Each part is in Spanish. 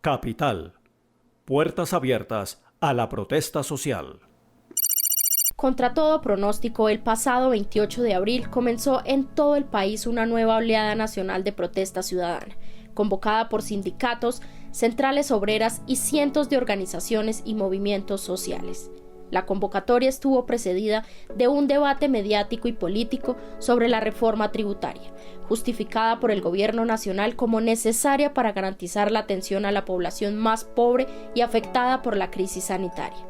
Capital. Puertas abiertas a la protesta social. Contra todo pronóstico, el pasado 28 de abril comenzó en todo el país una nueva oleada nacional de protesta ciudadana, convocada por sindicatos, centrales obreras y cientos de organizaciones y movimientos sociales. La convocatoria estuvo precedida de un debate mediático y político sobre la reforma tributaria, justificada por el gobierno nacional como necesaria para garantizar la atención a la población más pobre y afectada por la crisis sanitaria.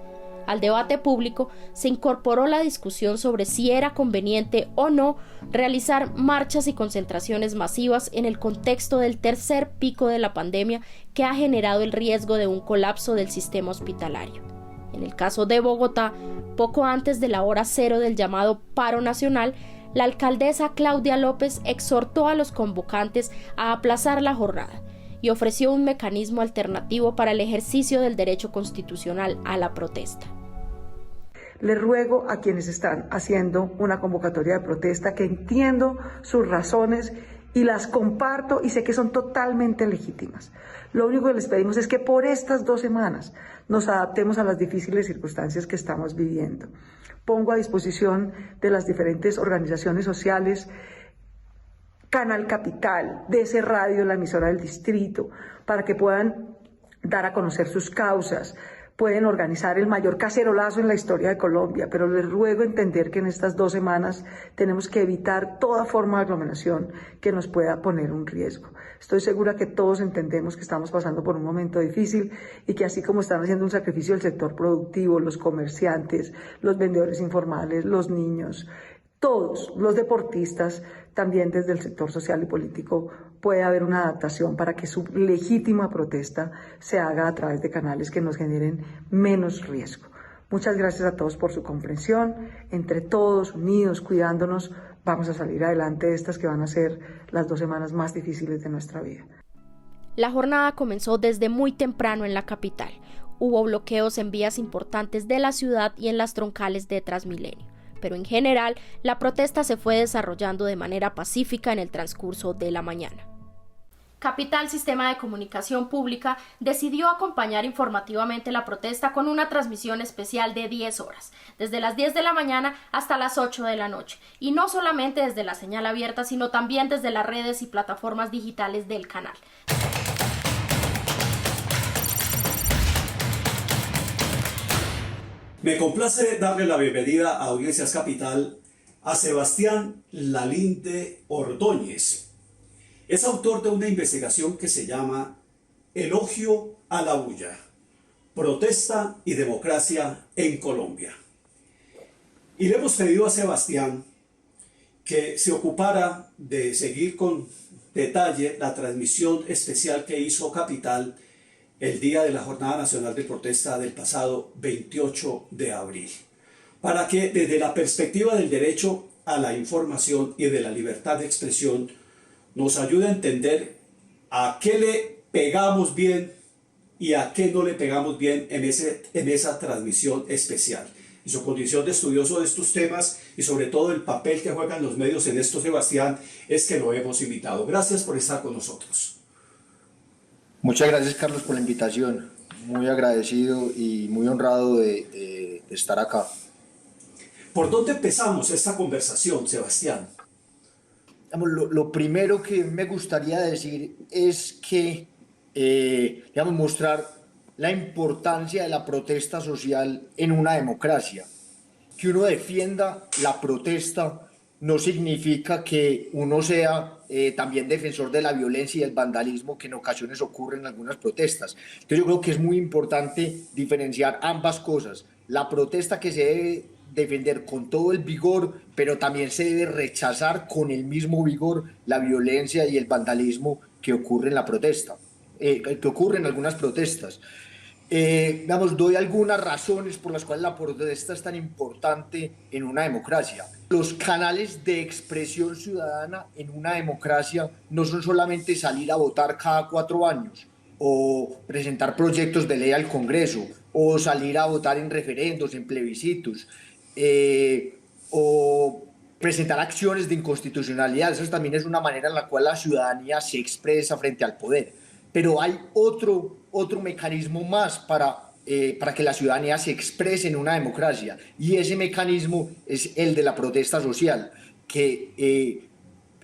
Al debate público se incorporó la discusión sobre si era conveniente o no realizar marchas y concentraciones masivas en el contexto del tercer pico de la pandemia que ha generado el riesgo de un colapso del sistema hospitalario. En el caso de Bogotá, poco antes de la hora cero del llamado paro nacional, la alcaldesa Claudia López exhortó a los convocantes a aplazar la jornada y ofreció un mecanismo alternativo para el ejercicio del derecho constitucional a la protesta. Le ruego a quienes están haciendo una convocatoria de protesta que entiendo sus razones y las comparto y sé que son totalmente legítimas. Lo único que les pedimos es que por estas 2 semanas nos adaptemos a las difíciles circunstancias que estamos viviendo. Pongo a disposición de las diferentes organizaciones sociales Canal Capital, de ese radio, la emisora del distrito, para que puedan dar a conocer sus causas. Pueden organizar el mayor cacerolazo en la historia de Colombia, pero les ruego entender que en estas 2 semanas tenemos que evitar toda forma de aglomeración que nos pueda poner un riesgo. Estoy segura que todos entendemos que estamos pasando por un momento difícil y que así como están haciendo un sacrificio el sector productivo, los comerciantes, los vendedores informales, los niños, todos los deportistas, también desde el sector social y político puede haber una adaptación para que su legítima protesta se haga a través de canales que nos generen menos riesgo. Muchas gracias a todos por su comprensión. Entre todos, unidos, cuidándonos, vamos a salir adelante de estas que van a ser las 2 semanas más difíciles de nuestra vida. La jornada comenzó desde muy temprano en la capital. Hubo bloqueos en vías importantes de la ciudad y en las troncales de Transmilenio. Pero en general, la protesta se fue desarrollando de manera pacífica en el transcurso de la mañana. Capital Sistema de Comunicación Pública decidió acompañar informativamente la protesta con una transmisión especial de 10 horas, desde las 10 de la mañana hasta las 8 de la noche, y no solamente desde la señal abierta, sino también desde las redes y plataformas digitales del canal. Me complace darle la bienvenida a Audiencias Capital a Sebastián Lalinde Ordóñez. Es autor de una investigación que se llama Elogio a la bulla, protesta y democracia en Colombia. Y le hemos pedido a Sebastián que se ocupara de seguir con detalle la transmisión especial que hizo Capital el día de la Jornada Nacional de Protesta del pasado 28 de abril, para que desde la perspectiva del derecho a la información y de la libertad de expresión nos ayude a entender a qué le pegamos bien y a qué no le pegamos bien en esa transmisión especial. En su condición de estudioso de estos temas y sobre todo el papel que juegan los medios en esto, Sebastián, es que lo hemos invitado. Gracias por estar con nosotros. Muchas gracias, Carlos, por la invitación. Muy agradecido y muy honrado de estar acá. ¿Por dónde empezamos esta conversación, Sebastián? Lo primero que me gustaría decir es que, mostrar la importancia de la protesta social en una democracia. Que uno defienda la protesta no significa que uno sea también defensor de la violencia y el vandalismo que en ocasiones ocurren en algunas protestas. Entonces yo creo que es muy importante diferenciar ambas cosas. La protesta que se debe defender con todo el vigor, pero también se debe rechazar con el mismo vigor la violencia y el vandalismo que ocurre en la protesta, que ocurre en algunas protestas. Doy algunas razones por las cuales la protesta es tan importante en una democracia. Los canales de expresión ciudadana en una democracia no son solamente salir a votar cada 4 años o presentar proyectos de ley al Congreso o salir a votar en referendos, en plebiscitos o presentar acciones de inconstitucionalidad. Eso también es una manera en la cual la ciudadanía se expresa frente al poder. Pero hay otro otro mecanismo más para que la ciudadanía se exprese en una democracia, y ese mecanismo es el de la protesta social, que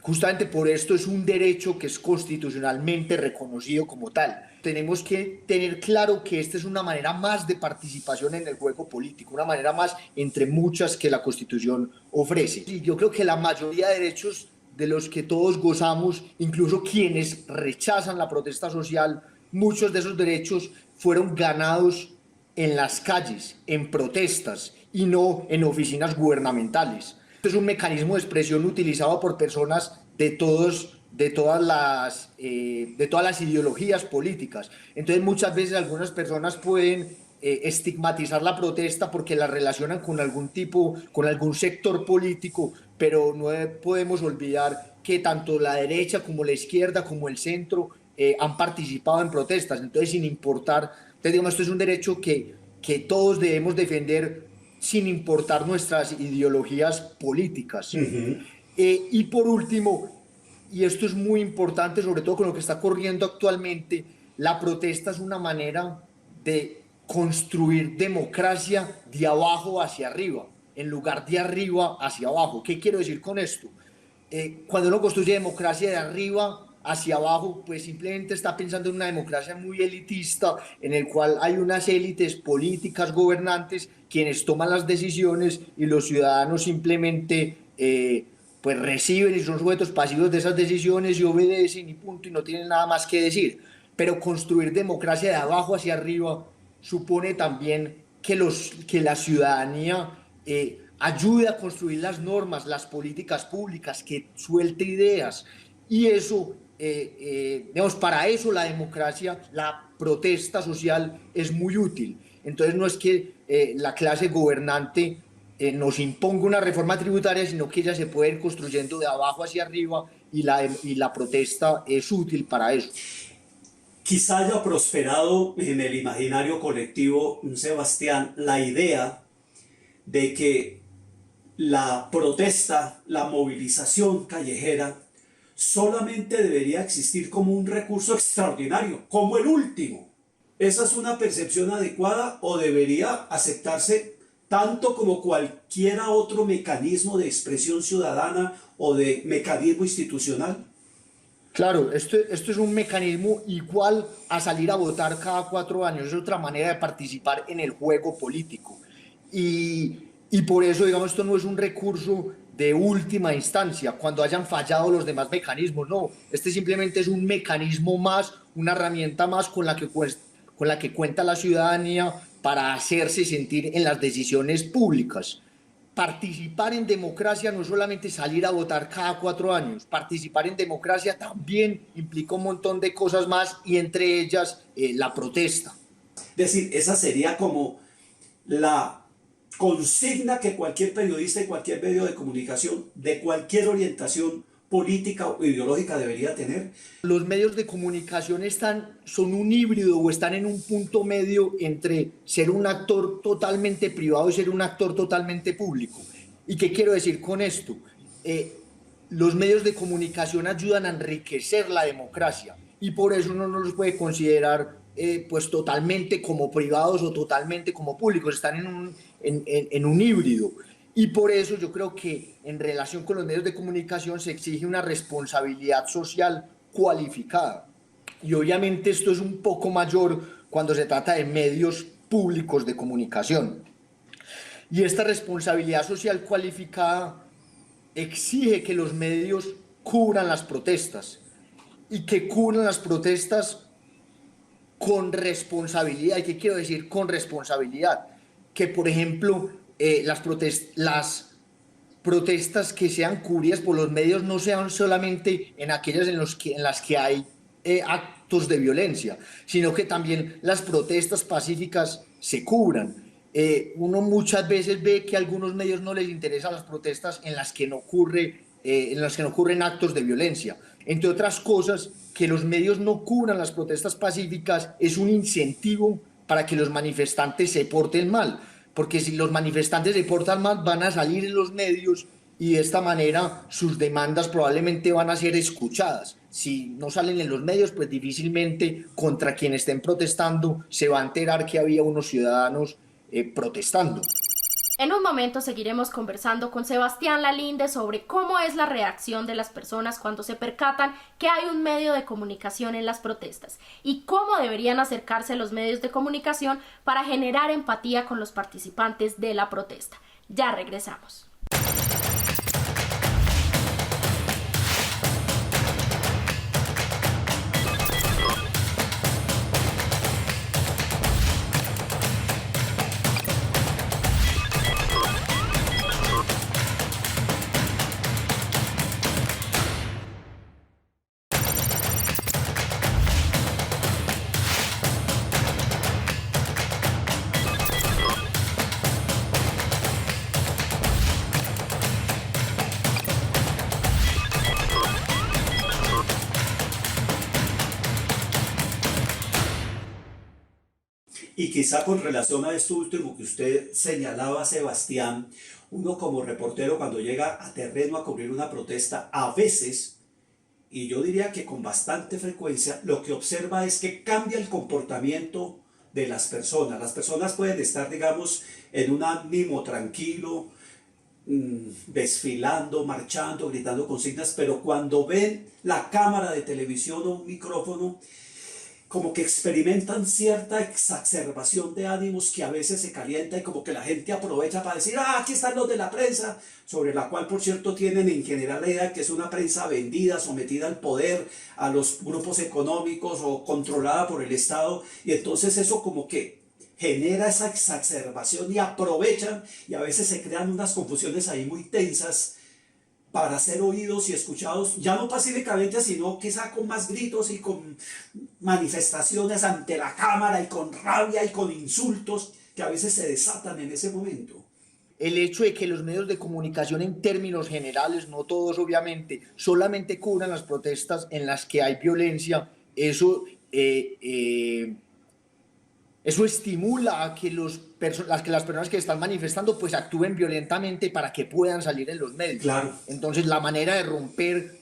justamente por esto es un derecho que es constitucionalmente reconocido como tal. Tenemos que tener claro que esta es una manera más de participación en el juego político, una manera más entre muchas que la Constitución ofrece. Y yo creo que la mayoría de derechos de los que todos gozamos, incluso quienes rechazan la protesta social, muchos de esos derechos fueron ganados en las calles, en protestas y no en oficinas gubernamentales. Este es un mecanismo de expresión utilizado por personas de todas las ideologías políticas. Entonces muchas veces algunas personas pueden estigmatizar la protesta porque la relacionan con algún sector político, pero no podemos olvidar que tanto la derecha como la izquierda como el centro han participado en protestas. Entonces, sin importar, digamos, esto es un derecho que todos debemos defender sin importar nuestras ideologías políticas. Y por último, y esto es muy importante, sobre todo con lo que está ocurriendo actualmente, la protesta es una manera de construir democracia de abajo hacia arriba, en lugar de arriba hacia abajo. ¿Qué quiero decir con esto? Cuando uno construye democracia de arriba hacia abajo, pues simplemente está pensando en una democracia muy elitista, en el cual hay unas élites políticas, gobernantes, quienes toman las decisiones y los ciudadanos simplemente pues reciben y son sujetos pasivos de esas decisiones y obedecen y punto, y no tienen nada más que decir. Pero construir democracia de abajo hacia arriba supone también que la ciudadanía ayude a construir las normas, las políticas públicas, que suelte ideas, y eso, digamos, para eso la democracia, la protesta social es muy útil. Entonces no es que la clase gobernante nos imponga una reforma tributaria, sino que ella se puede ir construyendo de abajo hacia arriba, y la protesta es útil para eso. Quizá haya prosperado en el imaginario colectivo, Sebastián, la idea de que la protesta, la movilización callejera, solamente debería existir como un recurso extraordinario, como el último. ¿Esa es una percepción adecuada o debería aceptarse tanto como cualquier otro mecanismo de expresión ciudadana o de mecanismo institucional? Claro, esto es un mecanismo igual a salir a votar cada 4 años, es otra manera de participar en el juego político. Y por eso, digamos, esto no es un recurso de última instancia, cuando hayan fallado los demás mecanismos, no. Este simplemente es un mecanismo más, una herramienta más con la que cuenta la ciudadanía para hacerse sentir en las decisiones públicas. Participar en democracia no es solamente salir a votar cada 4 años, participar en democracia también implica un montón de cosas más, y entre ellas la protesta. Es decir, esa sería como la consigna que cualquier periodista y cualquier medio de comunicación de cualquier orientación política o ideológica debería tener. Los medios de comunicación son un híbrido, o están en un punto medio entre ser un actor totalmente privado y ser un actor totalmente público. ¿Y qué quiero decir con esto? Los medios de comunicación ayudan a enriquecer la democracia, y por eso uno no los puede considerar pues totalmente como privados o totalmente como públicos, están en un híbrido. Y por eso yo creo que en relación con los medios de comunicación se exige una responsabilidad social cualificada. Y obviamente esto es un poco mayor cuando se trata de medios públicos de comunicación. Y esta responsabilidad social cualificada exige que los medios cubran las protestas, y que cubran las protestas con responsabilidad. ¿Y qué quiero decir con responsabilidad? Que, por ejemplo, las protestas que sean cubridas por los medios no sean solamente en aquellas en las que hay actos de violencia, sino que también las protestas pacíficas se cubran. Uno muchas veces ve que a algunos medios no les interesan las protestas en las que no ocurren actos de violencia. Entre otras cosas, que los medios no cubran las protestas pacíficas es un incentivo para que los manifestantes se porten mal, porque si los manifestantes se portan mal, van a salir en los medios y de esta manera sus demandas probablemente van a ser escuchadas. Si no salen en los medios, pues difícilmente contra quien estén protestando se va a enterar que había unos ciudadanos protestando. En un momento seguiremos conversando con Sebastián Lalinde sobre cómo es la reacción de las personas cuando se percatan que hay un medio de comunicación en las protestas y cómo deberían acercarse los medios de comunicación para generar empatía con los participantes de la protesta. Ya regresamos. Y quizá con relación a esto último que usted señalaba, Sebastián, uno como reportero cuando llega a terreno a cubrir una protesta, a veces, y yo diría que con bastante frecuencia, lo que observa es que cambia el comportamiento de las personas. Las personas pueden estar, digamos, en un ánimo tranquilo, desfilando, marchando, gritando consignas, pero cuando ven la cámara de televisión o un micrófono, como que experimentan cierta exacerbación de ánimos que a veces se calienta y como que la gente aprovecha para decir, aquí están los de la prensa, sobre la cual por cierto tienen en general la idea que es una prensa vendida, sometida al poder, a los grupos económicos o controlada por el Estado, y entonces eso como que genera esa exacerbación y aprovechan y a veces se crean unas confusiones ahí muy tensas para ser oídos y escuchados, ya no pacíficamente, sino quizá con más gritos y con manifestaciones ante la cámara y con rabia y con insultos que a veces se desatan en ese momento. El hecho de que los medios de comunicación en términos generales, no todos obviamente, solamente cubran las protestas en las que hay violencia, eso estimula a que las personas que están manifestando pues actúen violentamente para que puedan salir en los medios. Claro. Entonces la manera de romper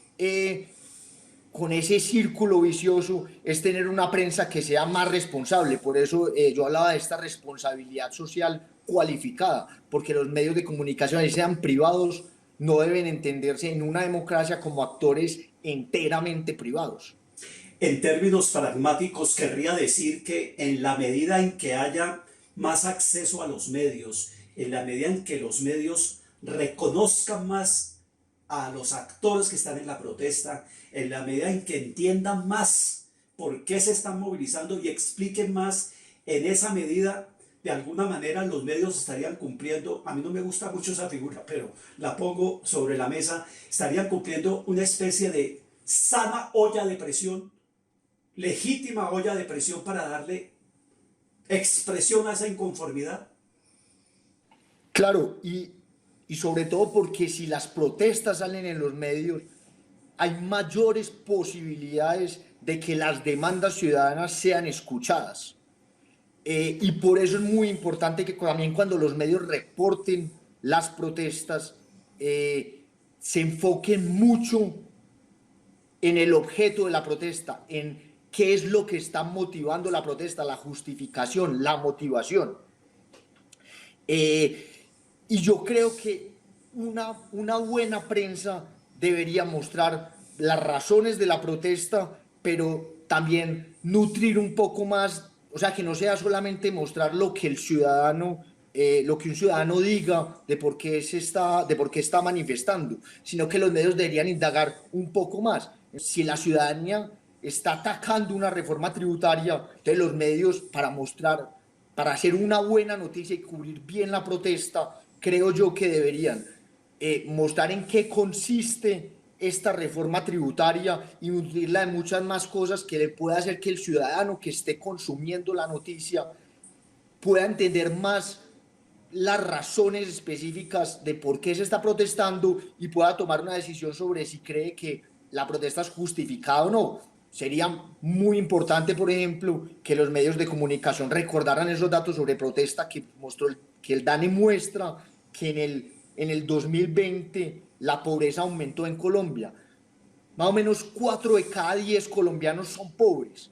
con ese círculo vicioso es tener una prensa que sea más responsable. Por eso yo hablaba de esta responsabilidad social cualificada, porque los medios de comunicación, ahí sean privados, no deben entenderse en una democracia como actores enteramente privados. En términos pragmáticos, querría decir que en la medida en que haya más acceso a los medios, en la medida en que los medios reconozcan más a los actores que están en la protesta, en la medida en que entiendan más por qué se están movilizando y expliquen más, en esa medida, de alguna manera, los medios estarían cumpliendo, a mí no me gusta mucho esa figura, pero la pongo sobre la mesa, estarían cumpliendo una especie de sana olla de presión, legítima olla de presión para darle expresión a esa inconformidad. Claro, y sobre todo porque si las protestas salen en los medios, hay mayores posibilidades de que las demandas ciudadanas sean escuchadas. Y por eso es muy importante que también cuando los medios reporten las protestas, se enfoquen mucho en el objeto de la protesta, en qué es lo que está motivando la protesta, la justificación, la motivación. Y yo creo que una buena prensa debería mostrar las razones de la protesta, pero también nutrir un poco más, o sea, que no sea solamente mostrar lo que el ciudadano, lo que un ciudadano diga de por qué está manifestando, sino que los medios deberían indagar un poco más. Si la ciudadanía está atacando una reforma tributaria, entonces los medios para hacer una buena noticia y cubrir bien la protesta, creo yo que deberían mostrar en qué consiste esta reforma tributaria y nutrirla de muchas más cosas que le pueda hacer que el ciudadano que esté consumiendo la noticia pueda entender más las razones específicas de por qué se está protestando y pueda tomar una decisión sobre si cree que la protesta es justificada o no. Sería muy importante, por ejemplo, que los medios de comunicación recordaran esos datos sobre protesta que el DANE muestra que en el 2020 la pobreza aumentó en Colombia. Más o menos 4 de cada 10 colombianos son pobres.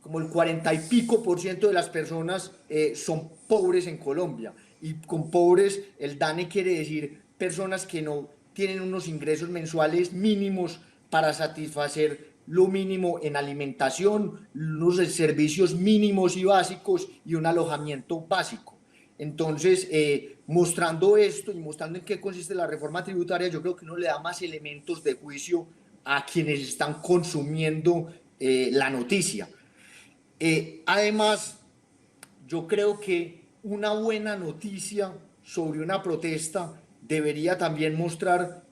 Como el 40 y pico por ciento de las personas son pobres en Colombia. Y con pobres, el DANE quiere decir personas que no tienen unos ingresos mensuales mínimos para satisfacer lo mínimo en alimentación, unos servicios mínimos y básicos y un alojamiento básico. Entonces, mostrando esto y mostrando en qué consiste la reforma tributaria, yo creo que uno le da más elementos de juicio a quienes están consumiendo la noticia. Además, yo creo que una buena noticia sobre una protesta debería también mostrar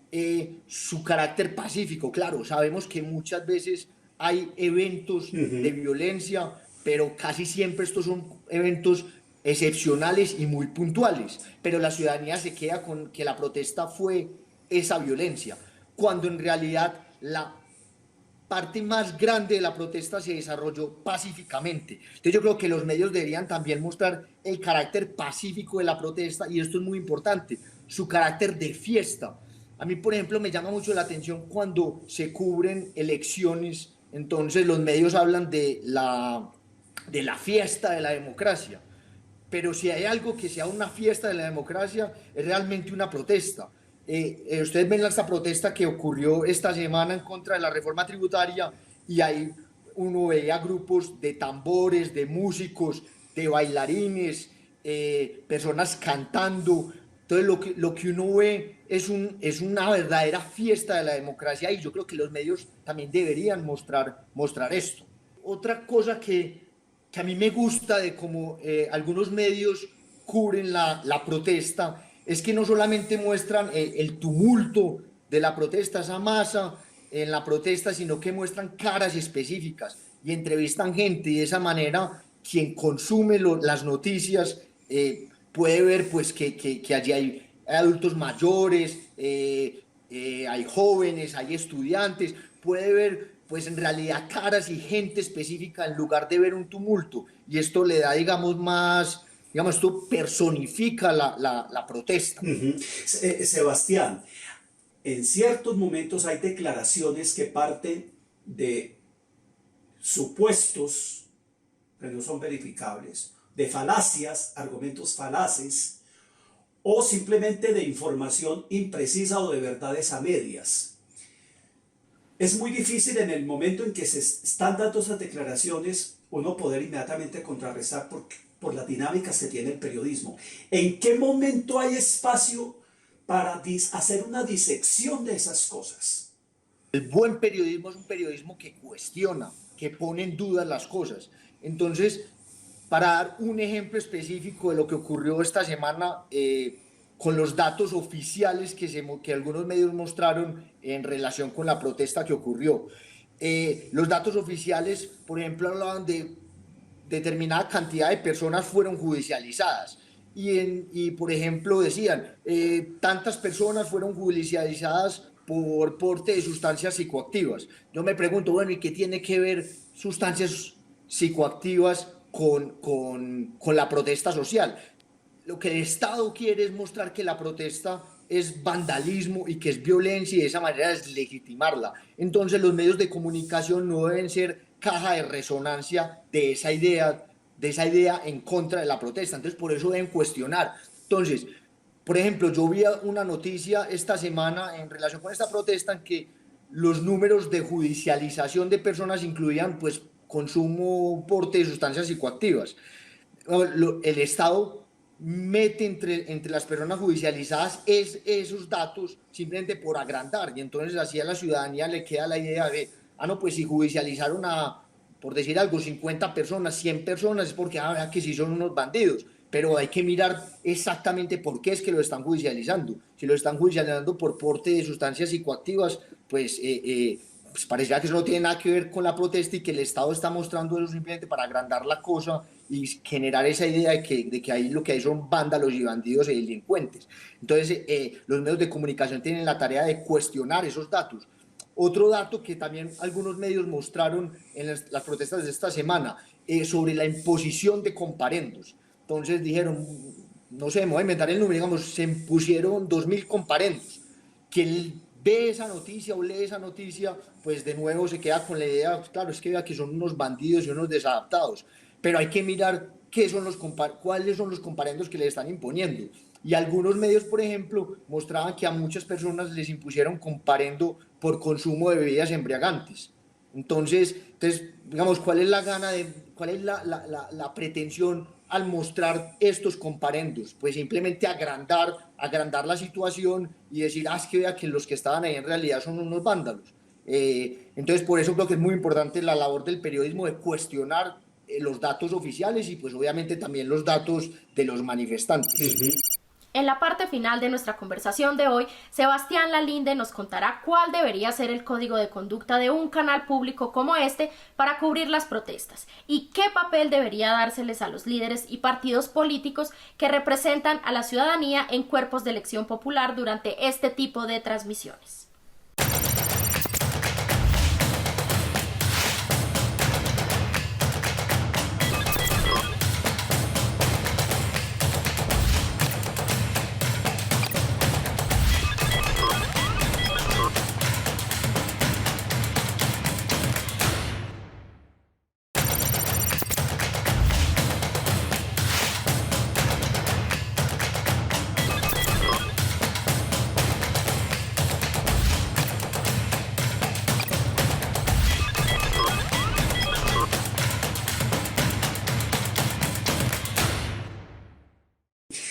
su carácter pacífico. Claro, sabemos que muchas veces hay eventos de violencia, pero casi siempre estos son eventos excepcionales y muy puntuales, pero la ciudadanía se queda con que la protesta fue esa violencia, cuando en realidad la parte más grande de la protesta se desarrolló pacíficamente. Entonces yo creo que los medios deberían también mostrar el carácter pacífico de la protesta, y esto es muy importante, su carácter de fiesta. A mí, por ejemplo, me llama mucho la atención cuando se cubren elecciones, entonces los medios hablan de la fiesta de la democracia, pero si hay algo que sea una fiesta de la democracia, es realmente una protesta. Ustedes ven esta protesta que ocurrió esta semana en contra de la reforma tributaria, y ahí uno veía grupos de tambores, de músicos, de bailarines, personas cantando. Entonces lo que uno ve es una verdadera fiesta de la democracia, y yo creo que los medios también deberían mostrar esto. Otra cosa que a mí me gusta de cómo algunos medios cubren la protesta es que no solamente muestran el tumulto de la protesta, esa masa en la protesta, sino que muestran caras específicas y entrevistan gente, y de esa manera quien consume las noticias puede ver pues que allí hay adultos mayores, hay jóvenes, hay estudiantes, puede ver pues en realidad caras y gente específica en lugar de ver un tumulto, y esto le da, digamos, más, digamos, esto personifica la protesta. Sebastián, en ciertos momentos hay declaraciones que parten de supuestos que no son verificables, de falacias, argumentos falaces, o simplemente de información imprecisa o de verdades a medias. Es muy difícil en el momento en que se están dando esas declaraciones uno poder inmediatamente contrarrestar por las dinámicas que tiene el periodismo. ¿En qué momento hay espacio para hacer una disección de esas cosas? El buen periodismo es un periodismo que cuestiona, que pone en duda las cosas. Entonces, para dar un ejemplo específico de lo que ocurrió esta semana, con los datos oficiales que algunos medios mostraron en relación con la protesta que ocurrió. Los datos oficiales, por ejemplo, hablaban de determinada cantidad de personas fueron judicializadas. Y por ejemplo, decían, tantas personas fueron judicializadas por porte de sustancias psicoactivas. Yo me pregunto, bueno, ¿y qué tiene que ver sustancias psicoactivas con la protesta social? Lo que el Estado quiere es mostrar que la protesta es vandalismo y que es violencia, y de esa manera deslegitimarla. Entonces los medios de comunicación no deben ser caja de resonancia de esa idea en contra de la protesta. Entonces por eso deben cuestionar. Entonces, por ejemplo, yo vi una noticia esta semana en relación con esta protesta en que los números de judicialización de personas incluían pues consumo, porte de sustancias psicoactivas. El Estado mete entre las personas judicializadas esos datos simplemente por agrandar, y entonces así a la ciudadanía le queda la idea de, no, pues si judicializaron por decir algo, 50 personas, 100 personas, es porque que sí son unos bandidos, pero hay que mirar exactamente por qué es que lo están judicializando. Si lo están judicializando por porte de sustancias psicoactivas, pues parecía que eso no tiene nada que ver con la protesta, y que el Estado está mostrando eso simplemente para agrandar la cosa y generar esa idea de que ahí lo que hay son vándalos y bandidos y delincuentes. Entonces los medios de comunicación tienen la tarea de cuestionar esos datos. Otro dato que también algunos medios mostraron en las protestas de esta semana, sobre la imposición de comparendos. Entonces dijeron, no sé, me voy a inventar el número, digamos, se pusieron 2.000 comparendos. Quien ve esa noticia o lee esa noticia, pues de nuevo se queda con la idea, pues claro, es que vea que son unos bandidos y unos desadaptados, pero hay que mirar cuáles son los comparendos que le están imponiendo. Y algunos medios, por ejemplo, mostraban que a muchas personas les impusieron comparendo por consumo de bebidas embriagantes. Entonces, digamos, ¿cuál es la pretensión al mostrar estos comparendos? Pues simplemente agrandar la situación y decir, es que vea que los que estaban ahí en realidad son unos vándalos. Entonces, por eso creo que es muy importante la labor del periodismo de cuestionar los datos oficiales y pues obviamente también los datos de los manifestantes. En la parte final de nuestra conversación de hoy, Sebastián Lalinde nos contará cuál debería ser el código de conducta de un canal público como este para cubrir las protestas y qué papel debería dárseles a los líderes y partidos políticos que representan a la ciudadanía en cuerpos de elección popular durante este tipo de transmisiones.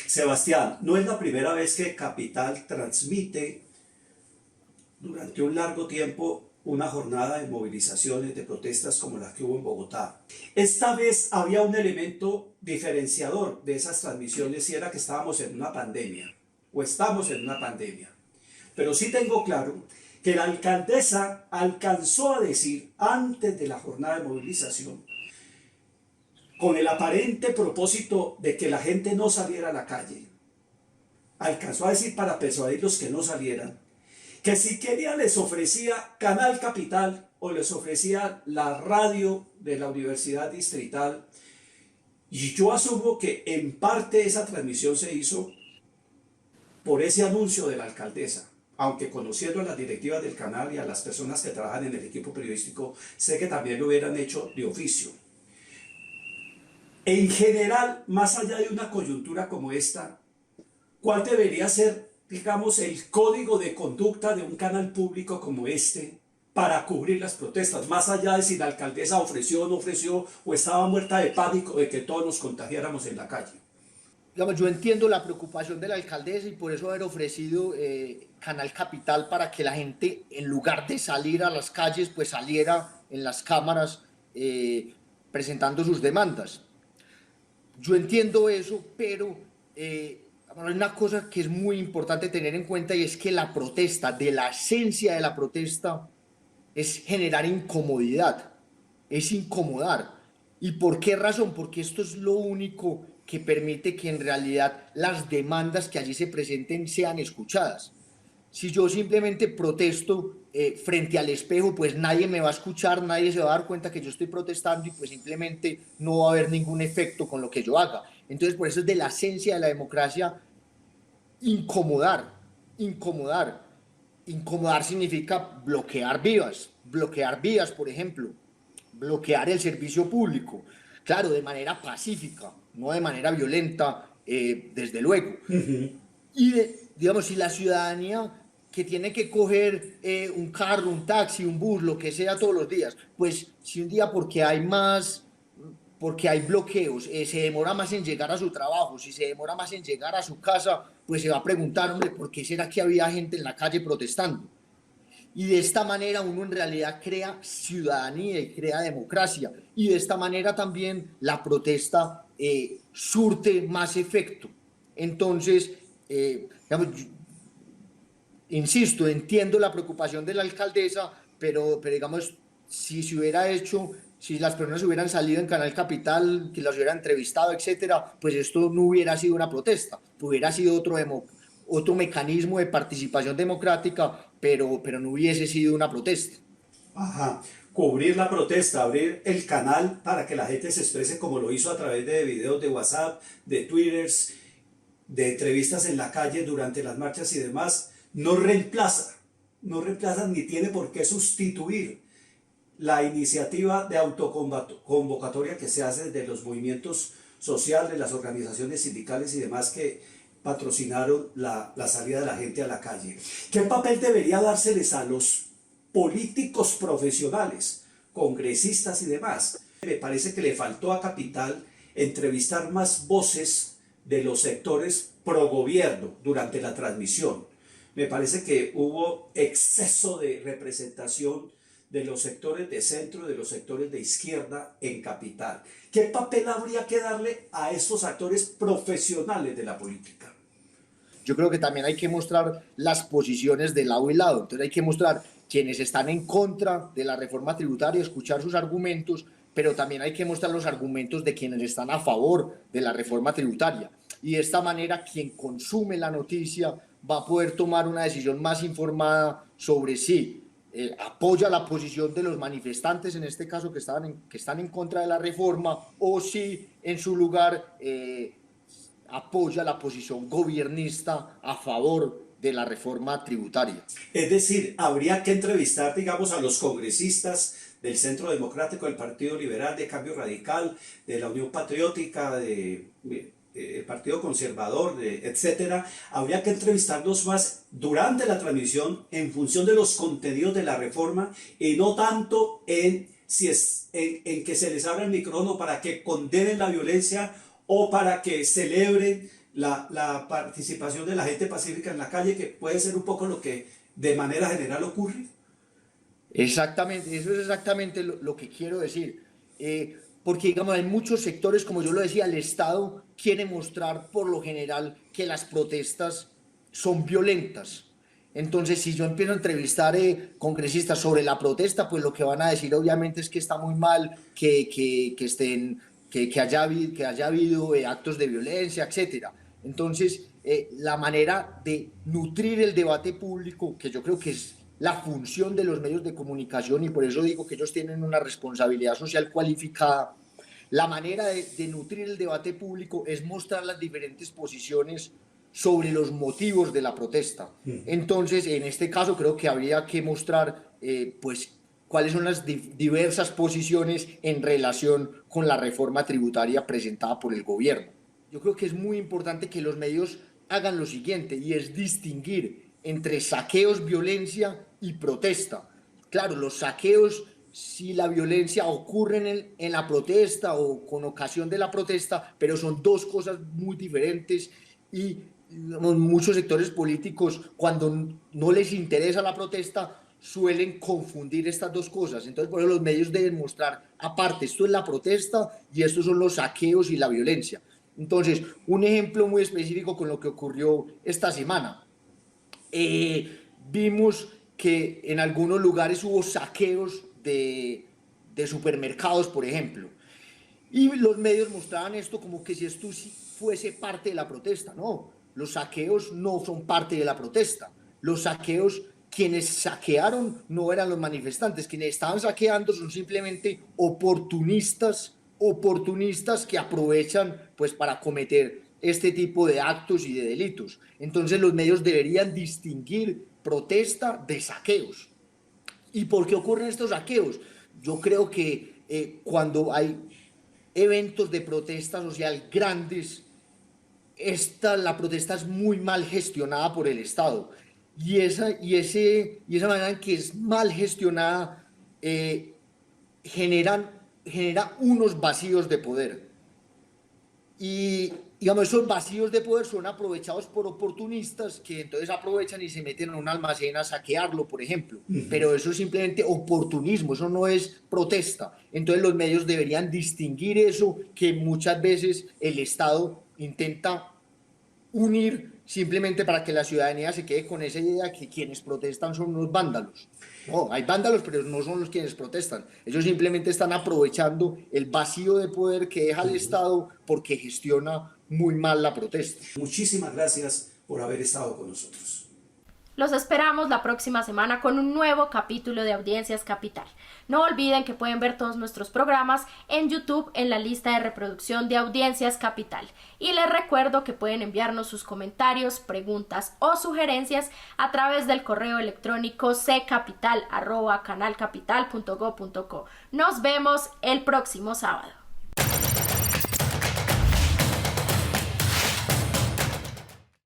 Sebastián, no es la primera vez que Capital transmite durante un largo tiempo una jornada de movilizaciones, de protestas como las que hubo en Bogotá. Esta vez había un elemento diferenciador de esas transmisiones y era que estábamos en una pandemia, o estamos en una pandemia. Pero sí tengo claro que la alcaldesa alcanzó a decir antes de la jornada de movilización, con el aparente propósito de que la gente no saliera a la calle, alcanzó a decir para persuadirlos que no salieran, que si quería les ofrecía Canal Capital o les ofrecía la radio de la Universidad Distrital. Y yo asumo que en parte esa transmisión se hizo por ese anuncio de la alcaldesa, aunque conociendo a las directivas del canal y a las personas que trabajan en el equipo periodístico, sé que también lo hubieran hecho de oficio. En general, más allá de una coyuntura como esta, ¿cuál debería ser, digamos, el código de conducta de un canal público como este para cubrir las protestas? Más allá de si la alcaldesa ofreció o no ofreció, o estaba muerta de pánico de que todos nos contagiáramos en la calle. Digamos, yo entiendo la preocupación de la alcaldesa y por eso haber ofrecido Canal Capital para que la gente, en lugar de salir a las calles, pues saliera en las cámaras presentando sus demandas. Yo entiendo eso, pero hay una cosa que es muy importante tener en cuenta y es que la protesta, de la esencia de la protesta, es generar incomodidad, es incomodar. ¿Y por qué razón? Porque esto es lo único que permite que en realidad las demandas que allí se presenten sean escuchadas. Si yo simplemente protesto frente al espejo, pues nadie me va a escuchar, nadie se va a dar cuenta que yo estoy protestando y pues simplemente no va a haber ningún efecto con lo que yo haga. Entonces, por eso es de la esencia de la democracia incomodar. Incomodar significa bloquear vías, por ejemplo, bloquear el servicio público, claro, de manera pacífica, no de manera violenta, desde luego. Y digamos, si la ciudadanía que tiene que coger un carro, un taxi, un bus, lo que sea todos los días, pues si un día porque hay bloqueos, se demora más en llegar a su trabajo, si se demora más en llegar a su casa, pues se va a preguntar, hombre, ¿por qué será que había gente en la calle protestando? Y de esta manera uno en realidad crea ciudadanía y crea democracia. Y de esta manera también la protesta surte más efecto. Entonces, digamos, insisto, entiendo la preocupación de la alcaldesa, pero digamos, si las personas hubieran salido en Canal Capital, que las hubieran entrevistado, etcétera, pues esto no hubiera sido una protesta, hubiera sido otro mecanismo de participación democrática, pero no hubiese sido una protesta. Ajá. Cubrir la protesta, abrir el canal para que la gente se exprese como lo hizo a través de videos de WhatsApp, de Twitter, de entrevistas en la calle durante las marchas y demás, no reemplaza ni tiene por qué sustituir la iniciativa de autoconvocatoria que se hace desde los movimientos sociales, las organizaciones sindicales y demás que patrocinaron la salida de la gente a la calle. ¿Qué papel debería dárseles a los políticos profesionales, congresistas y demás? Me parece que le faltó a Capital entrevistar más voces de los sectores pro gobierno durante la transmisión. Me parece que hubo exceso de representación de los sectores de centro, de los sectores de izquierda en Capital. ¿Qué papel habría que darle a estos actores profesionales de la política? Yo creo que también hay que mostrar las posiciones de lado y lado. Entonces hay que mostrar quienes están en contra de la reforma tributaria, escuchar sus argumentos, pero también hay que mostrar los argumentos de quienes están a favor de la reforma tributaria. Y de esta manera quien consume la noticia va a poder tomar una decisión más informada sobre si apoya la posición de los manifestantes, en este caso que están en contra de la reforma, o si en su lugar apoya la posición gobernista a favor de la reforma tributaria. Es decir, habría que entrevistar, digamos, a los congresistas del Centro Democrático, del Partido Liberal, de Cambio Radical, de la Unión Patriótica, del Partido Conservador, etcétera. Habría que entrevistarlos más durante la transmisión en función de los contenidos de la reforma y no tanto en que se les abra el micrófono para que condenen la violencia o para que celebren la participación de la gente pacífica en la calle, que puede ser un poco lo que de manera general ocurre. Exactamente, eso es exactamente lo que quiero decir. Porque, digamos, hay muchos sectores, como yo lo decía, el Estado quiere mostrar por lo general que las protestas son violentas. Entonces, si yo empiezo a entrevistar congresistas sobre la protesta, pues lo que van a decir obviamente es que está muy mal, que haya habido actos de violencia, etcétera. Entonces, la manera de nutrir el debate público, que yo creo que es la función de los medios de comunicación, y por eso digo que ellos tienen una responsabilidad social cualificada, la manera de nutrir el debate público es mostrar las diferentes posiciones sobre los motivos de la protesta. Entonces, en este caso creo que habría que mostrar pues cuáles son las diversas posiciones en relación con la reforma tributaria presentada por el gobierno. Yo creo que es muy importante que los medios hagan lo siguiente, y es distinguir entre saqueos, violencia y protesta. Claro, los saqueos, si la violencia ocurre en la protesta o con ocasión de la protesta, pero son dos cosas muy diferentes, y muchos sectores políticos, cuando no les interesa la protesta, suelen confundir estas dos cosas. Entonces, por eso los medios deben mostrar aparte, esto es la protesta y estos son los saqueos y la violencia. Entonces, un ejemplo muy específico con lo que ocurrió esta semana. Vimos que en algunos lugares hubo saqueos de supermercados, por ejemplo, y los medios mostraban esto como que si esto fuese parte de la protesta. No, los saqueos no son parte de la protesta. Los saqueos, quienes saquearon no eran los manifestantes, quienes estaban saqueando son simplemente oportunistas que aprovechan pues para cometer este tipo de actos y de delitos. Entonces los medios deberían distinguir protesta de saqueos. ¿Y por qué ocurren estos saqueos? Yo creo que cuando hay eventos de protesta social grandes, la protesta es muy mal gestionada por el Estado. Y esa manera en que es mal gestionada genera unos vacíos de poder. Y digamos, esos vacíos de poder son aprovechados por oportunistas que entonces aprovechan y se meten en un almacén a saquearlo, por ejemplo. Pero eso es simplemente oportunismo, eso no es protesta. Entonces los medios deberían distinguir eso, que muchas veces el Estado intenta unir simplemente para que la ciudadanía se quede con esa idea que quienes protestan son unos vándalos. No, hay vándalos, pero no son los quienes protestan. Ellos simplemente están aprovechando el vacío de poder que deja el Estado porque gestiona muy mal la protesta. Muchísimas gracias por haber estado con nosotros. Los esperamos la próxima semana con un nuevo capítulo de Audiencias Capital. No olviden que pueden ver todos nuestros programas en YouTube en la lista de reproducción de Audiencias Capital. Y les recuerdo que pueden enviarnos sus comentarios, preguntas o sugerencias a través del correo electrónico ccapital@canalcapital.go.co. Nos vemos el próximo sábado.